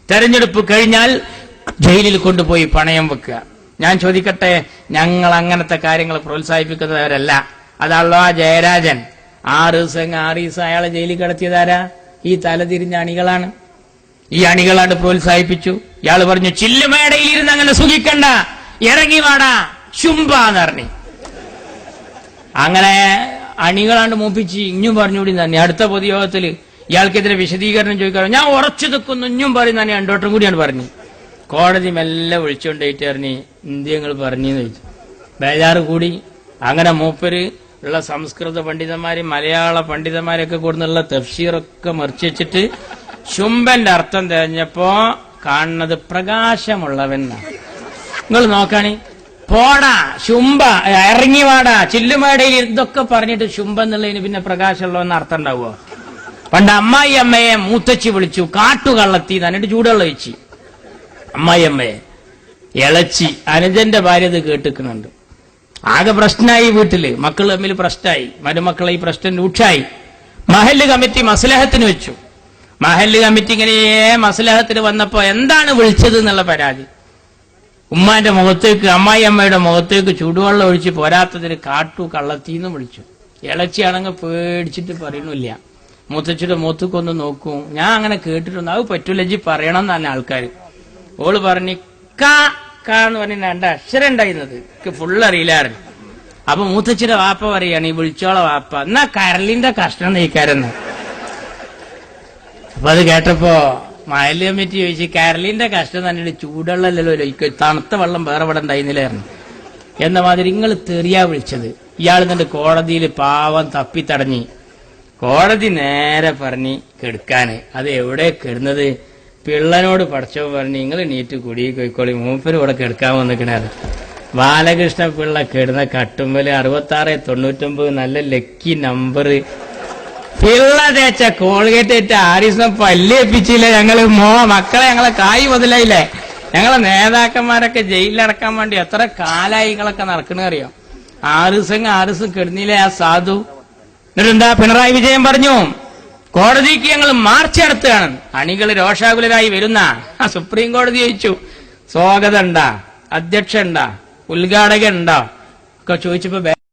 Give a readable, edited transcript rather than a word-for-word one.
തെരഞ്ഞെടുപ്പ് കഴിഞ്ഞാൽ ജയിലിൽ കൊണ്ടുപോയി പണയം വെക്കുക. ഞാൻ ചോദിക്കട്ടെ, ഞങ്ങൾ അങ്ങനത്തെ കാര്യങ്ങൾ പ്രോത്സാഹിപ്പിക്കുന്നവരല്ല. അതാണല്ലോ ആ ജയരാജൻ 6 ദിവസം അയാളെ ജയിലിൽ കിടത്തിയതാരാ? ഈ തലതിരിഞ്ഞ അണികളാണ്. ഈ അണികളാണ് പ്രോത്സാഹിപ്പിച്ചു. ഇയാള് പറഞ്ഞു, ചില്ലുമേടയിൽ ഇരുന്ന് അങ്ങനെ സുഖിക്കണ്ട, ഇറങ്ങി വാടാ ശുംഭാന്ന് പറഞ്ഞു. അങ്ങനെ അണികളാണ്ട് മൂപ്പിച്ച് ഇഞ്ഞും പറഞ്ഞുകൂടി തന്നെ. അടുത്ത പൊതുയോഗത്തിൽ ഇയാൾക്കെതിരെ വിശദീകരണം ചോദിക്കാറ്, ഞാൻ ഉറച്ചു നിൽക്കുന്നു ഇഞ്ഞും പറയും തന്നെ. രണ്ടോട്ടം കൂടിയാണ് പറഞ്ഞു. കോടതി മെല്ലെ വിളിച്ചുകൊണ്ടേറ്റ് പറഞ്ഞു, ഇന്ത്യങ്ങൾ പറഞ്ഞെന്ന് ചോദിച്ചു. ബേജാറ് കൂടി. അങ്ങനെ മൂപ്പര് ഉള്ള സംസ്കൃത പണ്ഡിതന്മാരും മലയാള പണ്ഡിതന്മാരൊക്കെ കൂടുന്നുള്ള തഫ്സീറൊക്കെ മറിച്ച് വെച്ചിട്ട് ശുംഭന്റെ അർത്ഥം തിരഞ്ഞപ്പോ കാണുന്നത് പ്രകാശമുള്ളവൻ. നിങ്ങൾ നോക്കാണി, പോടാ ശുംഭ, ഇറങ്ങി വാടാ ചില്ലുമേടയിൽ, ഇതൊക്കെ പറഞ്ഞിട്ട് ശുംഭ എന്നുള്ളതിന് പിന്നെ പ്രകാശമുള്ളവെന്ന് അർത്ഥം ഉണ്ടാവുമോ? പണ്ട് അമ്മായി അമ്മയെ മൂത്തച്ചി വിളിച്ചു കാട്ടുകള്ളത്തി എന്നിട്ട് ചൂടുവെള്ളം ഒഴിച്ചു. അമ്മായി അമ്മയെ ഇളച്ചി, അനുജന്റെ ഭാര്യ ഇത് കേട്ടിക്കുന്നുണ്ട്. ആകെ പ്രശ്നമായി വീട്ടില്, മക്കൾ തമ്മിൽ പ്രശ്നമായി, മരുമക്കളെ ഈ പ്രശ്നം രൂക്ഷായി. മഹല്ല് കമ്മിറ്റി മസ്ലഹത്തിന് വെച്ചു. മഹല്ല് കമ്മിറ്റി ഇങ്ങനെ മസ്ലഹത്തിന് വന്നപ്പോ എന്താണ് വിളിച്ചത് എന്നുള്ള പരാതി. ഉമ്മാന്റെ മുഖത്തേക്ക്, അമ്മായി അമ്മയുടെ മുഖത്തേക്ക് ചൂടുവെള്ളം ഒഴിച്ച് പോരാത്തതിന് കാട്ടു കള്ളത്തീന്ന് വിളിച്ചു. ഇളച്ചിയാണെങ്കിൽ പേടിച്ചിട്ട് പറയണില്ല. മൂത്തച്ചിയുടെ മുഖത്തേക്കൊന്ന് നോക്കും, ഞാൻ അങ്ങനെ കേട്ടിട്ടുണ്ട്, അത് പറ്റൂല ജി പറയണം എന്നാണ് ആൾക്കാർ. ഓള് പറഞ്ഞു എന്ന് പറഞ്ഞ 2 അക്ഷരം ഉണ്ടായിരുന്നത് ഫുള്ള് അറിയില്ലായിരുന്നു. അപ്പൊ മൂത്തച്ചിയുടെ വാപ്പ പറയാണ്, ഈ വിളിച്ചോളെ വാപ്പ, എന്നാ കരളിന്റെ കഷ്ണം നെയ്ക്കാരെന്ന്. അപ്പൊ അത് കേട്ടപ്പോ മഹല്ല് കമ്മിറ്റി ചോദിച്ചു, കരളിന്റെ കഷ്ണം തന്നെ ചൂടുവെള്ളമല്ലല്ലോ, തണുത്ത വെള്ളം വേറെ ഇവിടെ ഉണ്ടായിരുന്നില്ലായിരുന്നു എന്ന മാതിരി നിങ്ങൾ തെറിയാ വിളിച്ചത്. ഇയാൾ എന്നിട്ട് കോടതിയിൽ പാവം തപ്പിത്തടഞ്ഞി. കോടതി നേരെ പറഞ്ഞ് കെടുക്കാന്. അത് എവിടെ കെടുന്നത്? പിള്ളനോട് പഠിച്ചോ പറഞ്ഞ് നിങ്ങൾ നീറ്റ് കുടി കോയിക്കോളി, മൂപ്പര് ഇവിടെ കെടുക്കാൻ വന്നിക്കണത്. ബാലകൃഷ്ണ പിള്ള കിടന്ന കട്ടുമ്പല് 6699 നല്ല ലക്കി നമ്പർ. പിള്ള തേച്ച കോൾഗേറ്റ് 6 ദിവസം പല്ലേപ്പിച്ചില്ല. ഞങ്ങള് മക്കളെ ഞങ്ങളെ കായ് മുതലായില്ലേ. ഞങ്ങളെ നേതാക്കന്മാരൊക്കെ ജയിലിലടക്കാൻ വേണ്ടി എത്ര കാലായികളൊക്കെ നടക്കണറിയോ. 6 ദിവസം കിടന്നില്ലേ ആ സാധു. എന്നിട്ടെന്താ പിണറായി വിജയൻ പറഞ്ഞു, കോടതിക്ക് ഞങ്ങൾ മാർച്ച് നടത്തുകയാണ്. അണികൾ രോഷാകുലരായി വരുന്ന സുപ്രീം കോടതി ചോദിച്ചു, സ്വാഗതം ഉണ്ടാ, അധ്യക്ഷ ഉണ്ടാ, ഉദ്ഘാടകൻ ഉണ്ടാ ഒക്കെ ചോദിച്ചപ്പോ